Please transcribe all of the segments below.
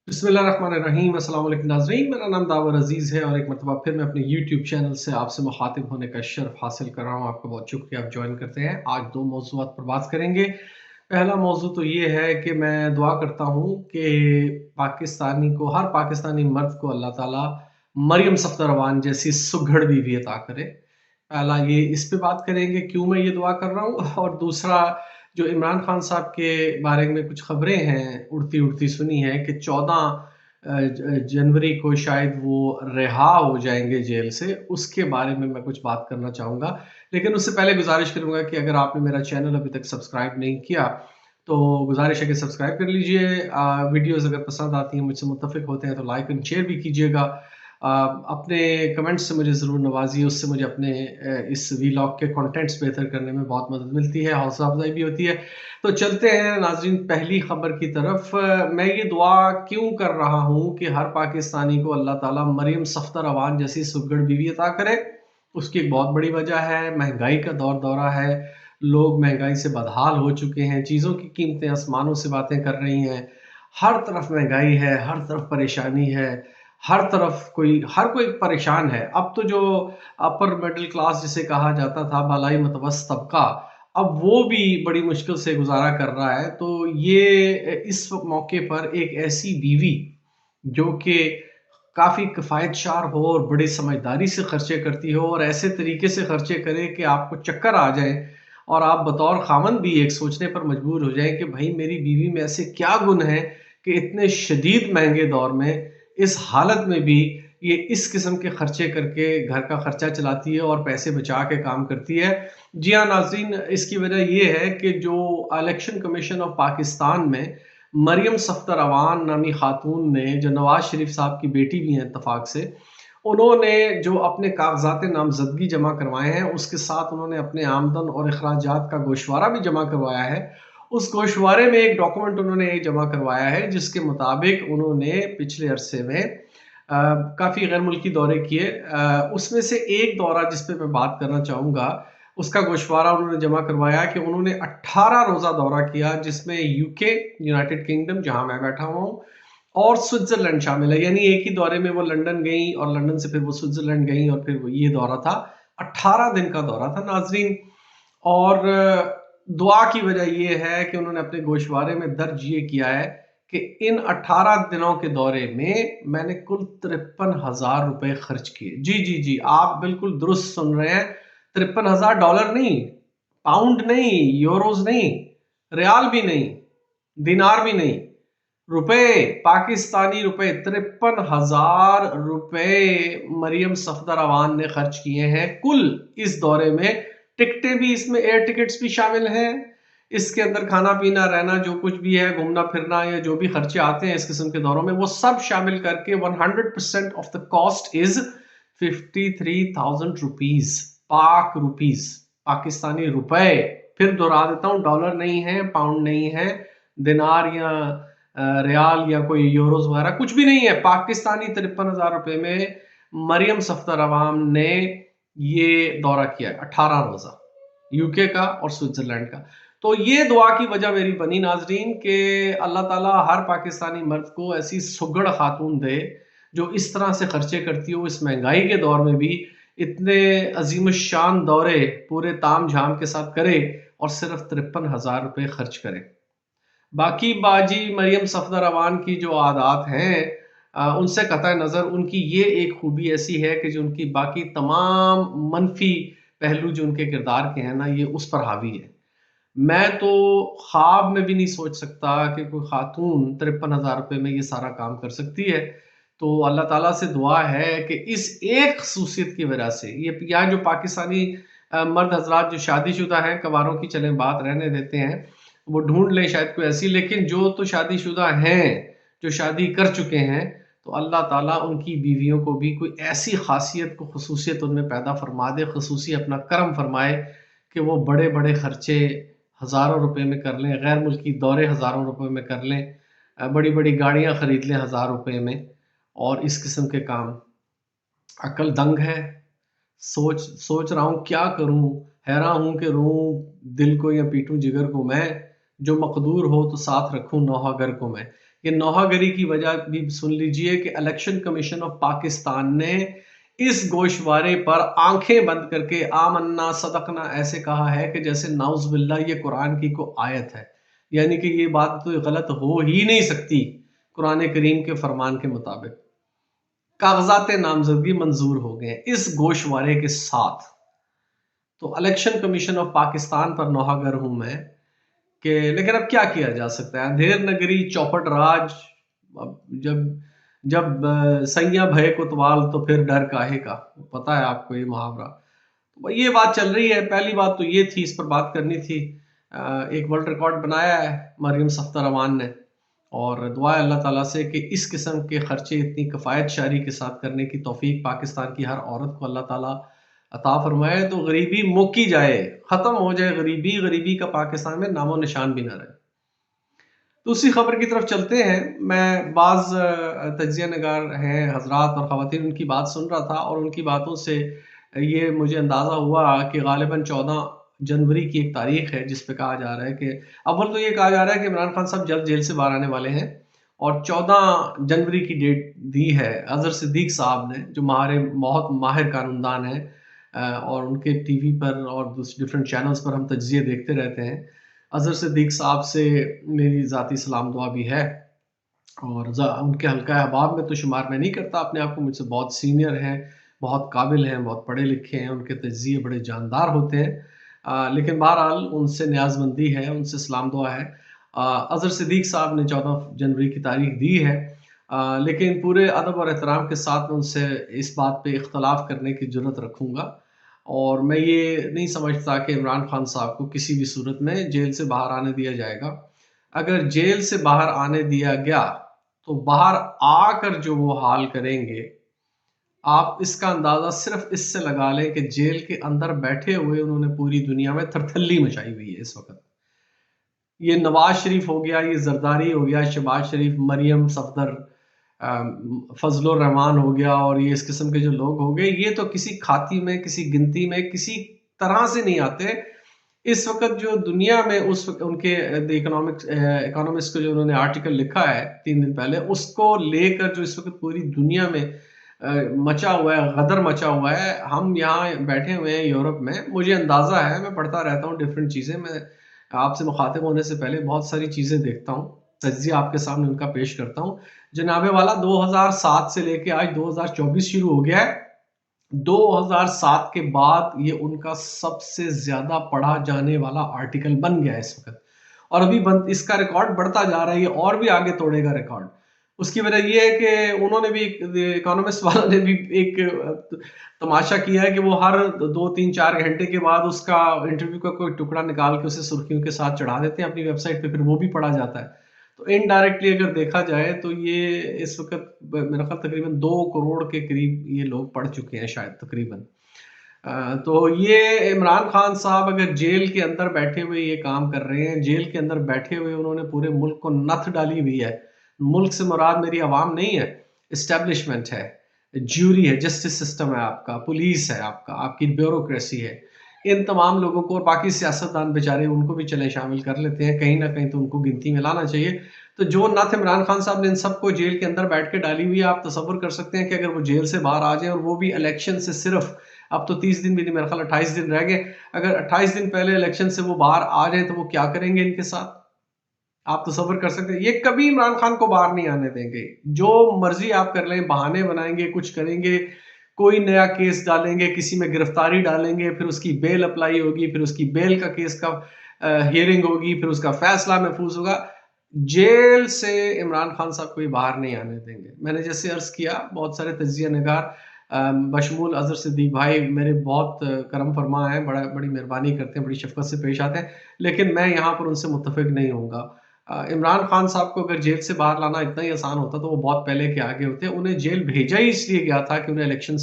बिस्मिल्लाहिर्रहमानिर्रहीम। अस्सलाम वालेकुम नाज़रीन, मेरा नाम दावर अज़ीज़ है और एक मरतबा फिर मैं अपने यूट्यूब चैनल से आपसे मुखातिब होने का शर्फ हासिल कर रहा हूँ। आपका बहुत शुक्रिया, आप ज्वाइन करते हैं। आज दो मौज़ूआत पर बात करेंगे। पहला मौज़ू तो ये है कि मैं दुआ करता हूँ कि हर पाकिस्तानी मर्द को अल्लाह ताला मरियम सफ़दरवान जैसी सुघड़ बीवी अता करे। पहला ये इस पे बात करेंगे क्यों मैं ये दुआ कर रहा हूँ, और दूसरा जो इमरान खान साहब के बारे में कुछ खबरें हैं उड़ती उड़ती सुनी है कि 14 जनवरी को शायद वो रिहा हो जाएंगे जेल से, उसके बारे में मैं कुछ बात करना चाहूँगा। लेकिन उससे पहले गुजारिश करूँगा कि अगर आपने मेरा चैनल अभी तक सब्सक्राइब नहीं किया तो गुजारिश है कि सब्सक्राइब कर लीजिए। वीडियोस अगर पसंद आती हैं, मुझसे मुत्तफ़िक होते हैं तो लाइक एंड शेयर भी कीजिएगा। अपने कमेंट्स से मुझे ज़रूर नवाजिए, उससे मुझे अपने इस वीलॉग के कंटेंट्स बेहतर करने में बहुत मदद मिलती है, हौसला अफजाई भी होती है। तो चलते हैं नाज़रीन पहली खबर की तरफ। मैं ये दुआ क्यों कर रहा हूँ कि हर पाकिस्तानी को अल्लाह ताला मरियम सफ़दरवान जैसी सुघड़ बीवी अता करे। उसकी एक बहुत बड़ी वजह है, महंगाई का दौरा है। लोग महंगाई से बदहाल हो चुके हैं, चीज़ों की कीमतें आसमानों से बातें कर रही हैं। हर तरफ महंगाई है, हर तरफ परेशानी है, हर कोई परेशान है। अब तो जो अपर मिडिल क्लास जिसे कहा जाता था, भलाई मतवस्त तबका, अब वो भी बड़ी मुश्किल से गुजारा कर रहा है। तो ये इस मौके पर एक ऐसी बीवी जो कि काफ़ी किफ़ायतशार हो और बड़ी समझदारी से खर्चे करती हो और ऐसे तरीके से खर्चे करे कि आपको चक्कर आ जाए और आप बतौर खामन भी एक सोचने पर मजबूर हो जाएं कि भाई मेरी बीवी में ऐसे क्या गुण हैं कि इतने शदीद महंगे दौर में, इस हालत में भी ये इस किस्म के खर्चे करके घर का खर्चा चलाती है और पैसे बचा के काम करती है। जी हाँ नाज़रीन, इसकी वजह ये है कि जो इलेक्शन कमीशन ऑफ पाकिस्तान में मरियम सफ़दरवान नामी खातून ने, जो नवाज शरीफ साहब की बेटी भी हैं इत्तफाक से, उन्होंने जो अपने कागजात नामजदगी जमा करवाए हैं, उसके साथ उन्होंने अपने आमदन और अखराजात का गोशवारा भी जमा करवाया है। उस गोशवारे में एक डॉक्यूमेंट उन्होंने जमा करवाया है जिसके मुताबिक उन्होंने पिछले अरसे में काफ़ी गैर मुल्की दौरे किए। उसमें से एक दौरा जिस पे मैं बात करना चाहूँगा, उसका गोशवारा उन्होंने जमा करवाया कि उन्होंने 18 रोज़ा दौरा किया, जिसमें यूके, यूनाइटेड किंगडम जहाँ मैं बैठा हुआ हूँ, और स्विट्ज़रलैंड शामिल है। यानी एक ही दौरे में वो लंदन गई और लंदन से फिर वो स्विट्ज़रलैंड गई और फिर वो ये दौरा था। 18 दिन का दौरा था नाज़रीन। और दुआ की वजह ये है कि उन्होंने अपने गोशवारे में दर्ज ये किया है कि इन 18 दिनों के दौरे में मैंने कुल 53,000 रुपए खर्च किए। जी जी जी, आप बिल्कुल दुरुस्त सुन रहे हैं। 53,000 डॉलर नहीं, पाउंड नहीं, यूरोज नहीं, रियाल भी नहीं, दिनार भी नहीं, रुपए, पाकिस्तानी रुपए 53,000 रुपए मरियम सफदर ने खर्च किए हैं कुल इस दौरे में। टिकटें भी इसमें, एयर टिकट्स भी शामिल हैं, इसके अंदर खाना पीना रहना जो कुछ भी है, घूमना फिरना या जो भी खर्चे आते हैं इस किस्म के दौरों में, वो सब शामिल करके 100% of the cost is 53,000 rupees, पाक रुपीज, पाकिस्तानी रुपए। फिर दोहरा देता हूँ, डॉलर नहीं है, पाउंड नहीं है, दिनार या रियाल या कोई यूरोज वगैरह कुछ भी नहीं है। पाकिस्तानी 53,000 रुपए में मरियम सफदर अवाम ने ये दौरा किया है, 18 रोजा, यूके का और स्विट्जरलैंड का। तो ये दुआ की वजह मेरी बनी नाजरीन कि अल्लाह ताला हर पाकिस्तानी मर्द को ऐसी सुगड़ खातून दे जो इस तरह से खर्चे करती हो, इस महंगाई के दौर में भी इतने अजीम शान दौरे पूरे ताम झाम के साथ करे और सिर्फ 53,000 रुपये खर्च करे। बाकी बाजी मरियम सफदर अवान की जो आदात हैं, उनसे कतई नज़र उनकी ये एक खूबी ऐसी है कि जो उनकी बाकी तमाम मनफी पहलू जो उनके किरदार के हैं ना, ये उस पर हावी है। मैं तो ख्वाब में भी नहीं सोच सकता कि कोई खातून 53,000 रुपये में ये सारा काम कर सकती है। तो अल्लाह ताला से दुआ है कि इस एक खसूसियत की वजह से ये यहाँ जो पाकिस्तानी मर्द हजरात जो शादीशुदा हैं, कवारों की चलें बात रहने देते हैं, वो ढूंढ लें शायद कोई ऐसी, लेकिन जो तो शादीशुदा हैं, जो शादी कर चुके हैं, तो अल्लाह ताला उनकी बीवियों को भी कोई ऐसी खासियत को खसूसियत उनमें पैदा फरमा दे, खसूसी अपना करम फरमाए कि वो बड़े बड़े खर्चे हज़ारों रुपए में कर लें, गैर मुल्की दौरे हज़ारों रुपए में कर लें, बड़ी बड़ी गाड़ियां खरीद लें 1,000 रुपए में, और इस किस्म के काम। अकल दंग है। सोच सोच रहा हूँ क्या करूँ, हैरान हूँ कि रूं दिल को या पीटूं जिगर को मैं, जो मकदूर हो तो साथ रखूं नौहागर को मैं। یہ نوحہ کی وجہ بھی سن لیجئے کہ الیکشن کمیشن آف پاکستان نے اس گوشوارے پر آنکھیں بند کر کے آمنا صدقنا ایسے کہا ہے کہ جیسے نعوذ باللہ یہ قرآن کی کوئی آیت ہے، یعنی کہ یہ بات تو غلط ہو ہی نہیں سکتی قرآن کریم کے فرمان کے مطابق۔ کاغذات نامزدگی منظور ہو گئے اس گوشوارے کے ساتھ۔ تو الیکشن کمیشن آف پاکستان پر نوحہ ہوں میں کہ لیکن اب کیا کیا جا سکتا ہے، اندھیر نگری چوپٹ راج، جب سیاں بھے کوتوال تو پھر ڈر کاہے کا، پتہ ہے آپ کو یہ محاورہ۔ یہ بات چل رہی ہے، پہلی بات تو یہ تھی، اس پر بات کرنی تھی۔ ایک ورلڈ ریکارڈ بنایا ہے مریم صفدر امان نے، اور دعا ہے اللہ تعالیٰ سے کہ اس قسم کے خرچے اتنی کفایت شعری کے ساتھ کرنے کی توفیق پاکستان کی ہر عورت کو اللہ تعالیٰ عطا فرمائے، تو غریبی موکی جائے، ختم ہو جائے غریبی کا پاکستان میں نام و نشان بھی نہ رہے۔ دوسری خبر کی طرف چلتے ہیں۔ میں بعض تجزیہ نگار ہیں حضرات اور خواتین، ان کی بات سن رہا تھا، اور ان کی باتوں سے یہ مجھے اندازہ ہوا کہ غالباً 14 جنوری کی ایک تاریخ ہے جس پہ کہا جا رہا ہے کہ اول تو یہ کہا جا رہا ہے کہ عمران خان صاحب جلد جیل سے باہر آنے والے ہیں، اور 14 جنوری کی ڈیٹ دی ہے اظہر صدیق صاحب نے، جو بہت ماہر قانون ہیں، اور ان کے ٹی وی پر اور ڈفرینٹ چینلز پر ہم تجزیے دیکھتے رہتے ہیں۔ اظہر صدیق صاحب سے میری ذاتی سلام دعا بھی ہے، اور ان کے حلقہ احباب میں تو شمار میں نہیں کرتا اپنے آپ کو، مجھ سے بہت سینئر ہیں، بہت قابل ہیں، بہت پڑھے لکھے ہیں، ان کے تجزیے بڑے جاندار ہوتے ہیں، لیکن بہرحال ان سے نیاز مندی ہے، ان سے سلام دعا ہے۔ اظہر صدیق صاحب نے 14 جنوری کی تاریخ دی ہے، لیکن پورے ادب اور احترام کے ساتھ میں ان سے اس بات پہ اختلاف کرنے کی جرات رکھوں گا، اور میں یہ نہیں سمجھتا کہ عمران خان صاحب کو کسی بھی صورت میں جیل سے باہر آنے دیا جائے گا۔ اگر جیل سے باہر آنے دیا گیا تو باہر آ کر جو وہ حال کریں گے، آپ اس کا اندازہ صرف اس سے لگا لیں کہ جیل کے اندر بیٹھے ہوئے انہوں نے پوری دنیا میں تھرتھلی مچائی ہوئی ہے اس وقت۔ یہ نواز شریف ہو گیا، یہ زرداری ہو گیا، شہباز شریف، مریم صفدر، فضل الرحمان ہو گیا، اور یہ اس قسم کے جو لوگ ہو گئے، یہ تو کسی کھاتی میں، کسی گنتی میں، کسی طرح سے نہیں آتے۔ اس وقت جو دنیا میں اس وقت ان کے اکانومسٹ کو جو انہوں نے آرٹیکل لکھا ہے 3 دن پہلے، اس کو لے کر جو اس وقت پوری دنیا میں مچا ہوا ہے، غدر مچا ہوا ہے، ہم یہاں بیٹھے ہوئے ہیں یورپ میں، مجھے اندازہ ہے، میں پڑھتا رہتا ہوں ڈفرینٹ چیزیں، میں آپ سے مخاطب ہونے سے پہلے بہت ساری چیزیں دیکھتا ہوں، تجزیہ آپ کے سامنے ان کا پیش کرتا ہوں۔ جناب والا 2007 سے لے کے آج 2024 شروع ہو گیا ہے، 2007 کے بعد یہ ان کا سب سے زیادہ پڑھا جانے والا آرٹیکل بن گیا ہے اس وقت، اور ابھی اس کا ریکارڈ بڑھتا جا رہا ہے، یہ اور بھی آگے توڑے گا ریکارڈ۔ اس کی وجہ یہ ہے کہ انہوں نے بھی، اکانومسٹ والا نے بھی ایک تماشا کیا ہے کہ وہ ہر 2-3-4 گھنٹے کے بعد اس کا انٹرویو کا کوئی ٹکڑا نکال کے اسے سرخیوں کے ساتھ چڑھا دیتے ہیں اپنی ویب سائٹ پہ، پھر وہ بھی پڑھا جاتا ہے۔ تو انڈائریکٹلی اگر دیکھا جائے تو یہ اس وقت میرا خیال تقریباً 2 کروڑ کے قریب یہ لوگ پڑھ چکے ہیں شاید تقریباً۔ تو یہ عمران خان صاحب اگر جیل کے اندر بیٹھے ہوئے یہ کام کر رہے ہیں، جیل کے اندر بیٹھے ہوئے انہوں نے پورے ملک کو نتھ ڈالی ہوئی ہے۔ ملک سے مراد میری عوام نہیں ہے، اسٹیبلشمنٹ ہے، جیوری ہے، جسٹس سسٹم ہے آپ کا، پولیس ہے آپ کی بیوروکریسی ہے، ان تمام لوگوں کو، اور باقی سیاستدان بیچارے ان کو بھی چلے شامل کر لیتے ہیں، کہیں نہ کہیں تو ان کو گنتی میں لانا چاہیے۔ تو جو نتھ عمران خان صاحب نے ان سب کو جیل کے اندر بیٹھ کے ڈالی ہوئی ہے، آپ تصور کر سکتے ہیں کہ اگر وہ جیل سے باہر آ جائیں، اور وہ بھی الیکشن سے صرف، اب تو 30 دن بھی نہیں، میرا خیال 28 دن رہ گئے، اگر 28 دن پہلے الیکشن سے وہ باہر آ جائیں تو وہ کیا کریں گے ان کے ساتھ، آپ تصور کر سکتے ہیں۔ یہ کبھی عمران خان کو باہر نہیں آنے دیں گے، جو مرضی آپ کر لیں، بہانے بنائیں گے، کچھ کریں گے، کوئی نیا کیس ڈالیں گے، کسی میں گرفتاری ڈالیں گے، پھر اس کی بیل اپلائی ہوگی، پھر اس کی بیل کا کیس کا ہیئرنگ ہوگی، پھر اس کا فیصلہ محفوظ ہوگا، جیل سے عمران خان صاحب کو باہر نہیں آنے دیں گے۔ میں نے جیسے عرض کیا، بہت سارے تجزیہ نگار بشمول اظہر صدیق بھائی میرے بہت کرم فرما ہیں، بڑی مہربانی کرتے ہیں، بڑی شفقت سے پیش آتے ہیں، لیکن میں یہاں پر ان سے متفق نہیں ہوں گا۔ عمران خان صاحب کو اگر جیل سے باہر لانا اتنا ہی آسان ہوتا تو وہ بہت پہلے کے آگے ہوتے۔ انہیں جیل بھیجا ہی اس لیے گیا تھا کہ انہیں الیکشن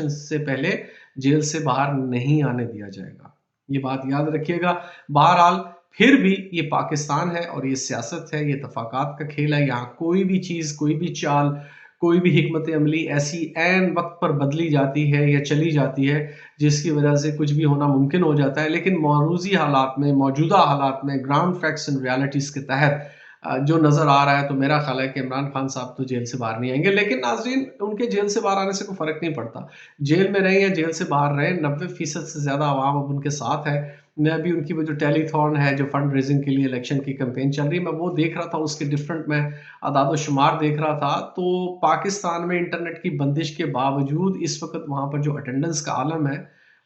سے پہلے جیل سے باہر نہیں آنے دیا جائے گا، یہ بات یاد رکھیے گا۔ بہرحال پھر بھی یہ پاکستان ہے اور یہ سیاست ہے، یہ اتفاقات کا کھیل ہے، یہاں کوئی بھی چیز، کوئی بھی چال، کوئی بھی حکمت عملی ایسی عین وقت پر بدلی جاتی ہے یا چلی جاتی ہے جس کی وجہ سے کچھ بھی ہونا ممکن ہو جاتا ہے، لیکن موروثی حالات میں، موجودہ حالات میں، گراؤنڈ فیکٹس اینڈ ریالٹیز کے تحت जो नज़र आ रहा है, तो मेरा ख़्याल है कि इमरान खान साहब तो जेल से बाहर नहीं आएँगे। लेकिन नाज़रीन, उनके जेल से बाहर आने से कोई फ़र्क नहीं पड़ता। जेल में रहें या जेल से बाहर रहें, 90% से ज़्यादा अवाम अब उनके साथ है। मैं अभी उनकी वो जो टेलीथॉन है, जो फंड रेज़िंग के लिए इलेक्शन की कैंपेन चल रही है, मैं वो देख रहा था, उसके डिफरेंट मैं अदाद-ओ-शुमार देख रहा था। तो पाकिस्तान में इंटरनेट की बंदिश के बावजूद इस वक़्त वहाँ पर जो अटेंडेंस का आलम है,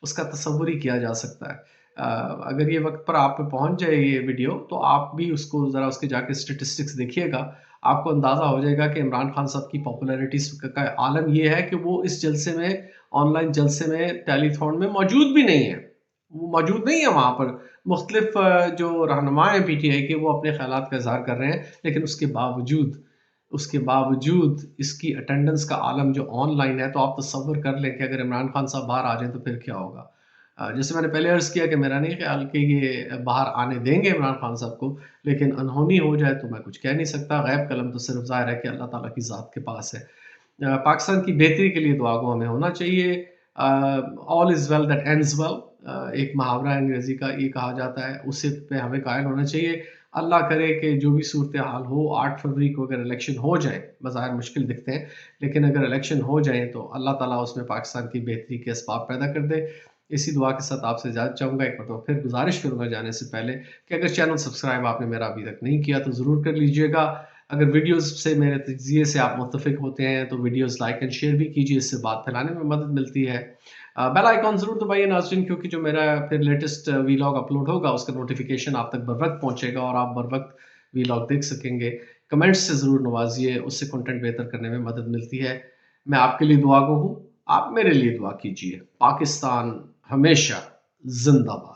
उसका तसव्वुर ही किया जा सकता है। अगर ये वक़्त पर आप पे पहुँच जाए ये वीडियो, तो आप भी उसको ज़रा उसके जाके स्टैटिस्टिक्स देखिएगा। आपको अंदाज़ा हो जाएगा कि इमरान खान साहब की पॉपुलैरिटी का आलम ये है कि वो इस जलसे में, ऑनलाइन जलसे में, टेलीथॉन में मौजूद भी नहीं है। वो मौजूद नहीं है वहाँ पर। मुख्तलिफ जो रहनुमा हैं पीटीआई के, वो अपने ख़यालात का इज़हार कर रहे हैं, लेकिन उसके बावजूद इसकी अटेंडेंस का आलम जो ऑनलाइन है, तो आप तसव्वुर कर लें कि अगर इमरान खान साहब बाहर आ जाएँ तो फिर क्या होगा। जैसे मैंने पहले अर्ज़ किया कि मेरा नहीं ख़्याल कि ये बाहर आने देंगे इमरान खान साहब को, लेकिन अनहोनी हो जाए तो मैं कुछ कह नहीं सकता। गैब कलम तो सिर्फ़ ज़ाहिर है कि अल्लाह ताला की ज़ात के पास है। पाकिस्तान की बेहतरी के लिए दुआ गो हमें होना चाहिए। All is well that ends well, एक मुहावरा है अंग्रेज़ी का, ये कहा जाता है, उसी पे हमें कायल होना चाहिए। अल्लाह करे कि जो भी सूरत हाल हो, 8 फरवरी को अगर इलेक्शन हो जाए, बज़ाहिर मुश्किल दिखते हैं, लेकिन अगर इलेक्शन हो जाएँ तो अल्लाह ताला उसमें पाकिस्तान की बेहतरी के असबाब पैदा कर दे। इसी दुआ के साथ आपसे इजाज़त चाहूँगा। एक मरतबा फिर गुज़ारिश करूँगा जाने से पहले कि अगर चैनल सब्सक्राइब आपने मेरा अभी तक नहीं किया तो ज़रूर कर लीजिएगा। अगर वीडियोज़ से, मेरे तज्ज़िये से आप मुत्तफ़िक होते हैं तो वीडियोज़ लाइक एंड शेयर भी कीजिए, इससे बात फैलाने में मदद मिलती है। बेल आइकॉन ज़रूर दबाइए नाज़रीन, क्योंकि जो मेरा फिर लेटेस्ट वीलॉग अपलोड होगा उसका नोटिफ़िकेशन आप तक बरवक़्त पहुँचेगा और आप बरवक़्त वीलॉग देख सकेंगे। कमेंट्स से ज़रूर नवाज़िए, उससे कंटेंट बेहतर करने में मदद मिलती है। मैं आपके लिए दुआ गो हूँ, आप मेरे लिए दुआ कीजिए। पाकिस्तान हमेशा ज़िंदाबाद।